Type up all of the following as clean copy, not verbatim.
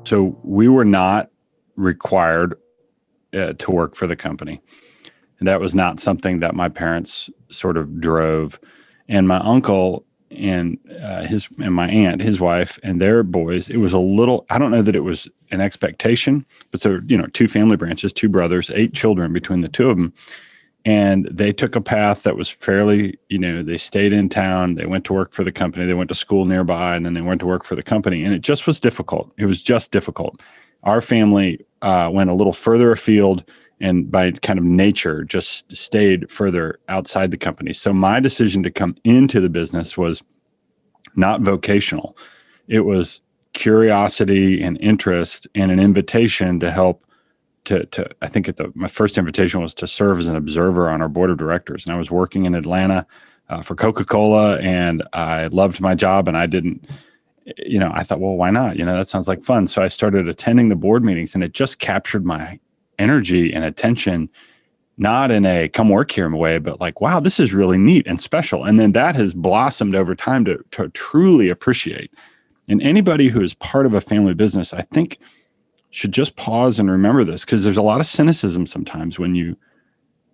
So we were not required to work for the company. And that was not something that my parents sort of drove. And my uncle and my aunt, his wife, and their boys, it was a little, I don't know that it was an expectation, but so, two family branches, two brothers, 8 children between the two of them. And they took a path that was fairly, they stayed in town, they went to work for the company, they went to school nearby, and then they went to work for the company. And it just was difficult. It was just difficult. Our family went a little further afield, and by kind of nature, just stayed further outside the company. So my decision to come into the business was not vocational. It was curiosity and interest and an invitation to help I think my first invitation was to serve as an observer on our board of directors. And I was working in Atlanta for Coca-Cola, and I loved my job, and I didn't, I thought, well, why not? That sounds like fun. So I started attending the board meetings, and it just captured my energy and attention, not in a come work here way, but like, wow, this is really neat and special. And then that has blossomed over time to truly appreciate. And anybody who is part of a family business, I think, should just pause and remember this, because there's a lot of cynicism sometimes when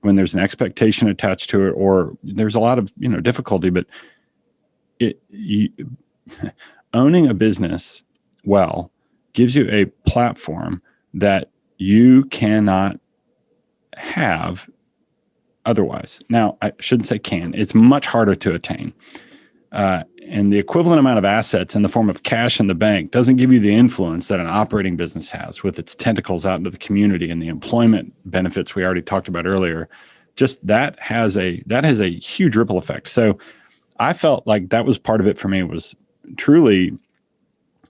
there's an expectation attached to it, or there's a lot of difficulty. But owning a business well gives you a platform that you cannot have otherwise. Now, I shouldn't say can. It's much harder to attain. And the equivalent amount of assets in the form of cash in the bank doesn't give you the influence that an operating business has, with its tentacles out into the community and the employment benefits we already talked about earlier. Just that has a huge ripple effect. So I felt like that was part of it for me, was truly,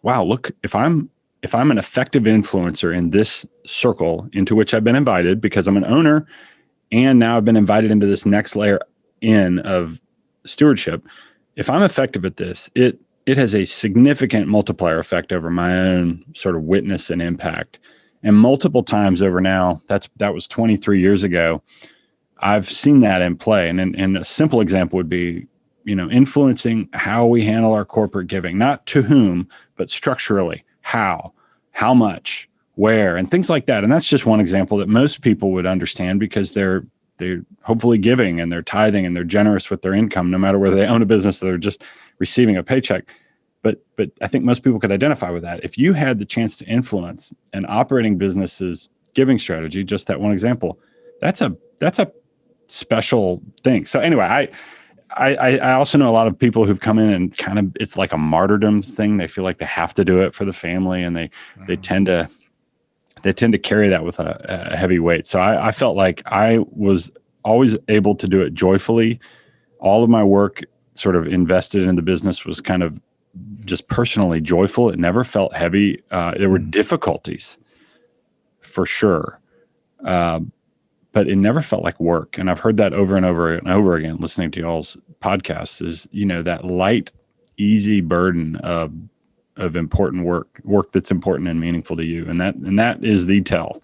wow, look, if I'm an effective influencer in this circle into which I've been invited because I'm an owner, and now I've been invited into this next layer of stewardship, if I'm effective at this, it has a significant multiplier effect over my own sort of witness and impact. And multiple times over now, that was 23 years ago, I've seen that in play. And a simple example would be, influencing how we handle our corporate giving, not to whom, but structurally, how much, where, and things like that. And that's just one example that most people would understand, because they're hopefully giving, and they're tithing, and they're generous with their income, no matter whether they own a business or they're just receiving a paycheck. But I think most people could identify with that. If you had the chance to influence an operating business's giving strategy, just that one example, that's a special thing. So anyway, I also know a lot of people who've come in and kind of, it's like a martyrdom thing. They feel like they have to do it for the family, and they tend to carry that with a heavy weight. So I felt like I was always able to do it joyfully. All of my work sort of invested in the business was kind of just personally joyful. It never felt heavy. There were difficulties for sure. But it never felt like work. And I've heard that over and over and over again, listening to y'all's podcasts, is, that light, easy burden of important work that's important and meaningful to you. And that is the tell.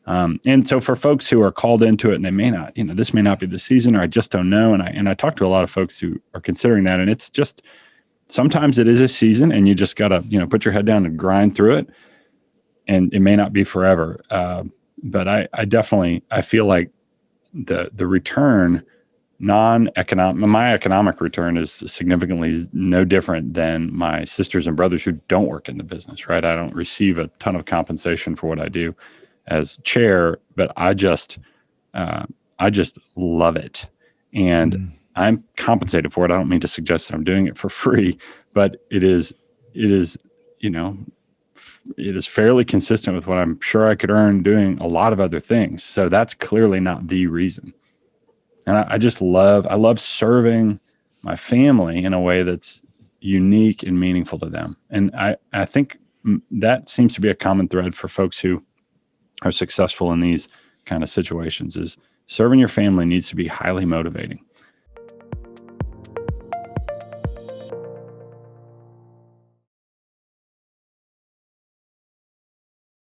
And so for folks who are called into it, and they may not, this may not be the season, or I just don't know. And I talk to a lot of folks who are considering that, and it's just, sometimes it is a season, and you just got to, put your head down and grind through it. And it may not be forever. But I feel like the return, my economic return is significantly no different than my sisters and brothers who don't work in the business, right? I don't receive a ton of compensation for what I do as chair, but I just love it. And I'm compensated for it. I don't mean to suggest that I'm doing it for free, but it is fairly consistent with what I'm sure I could earn doing a lot of other things. So that's clearly not the reason. And I love serving my family in a way that's unique and meaningful to them. And I think that seems to be a common thread for folks who are successful in these kind of situations, is serving your family needs to be highly motivating.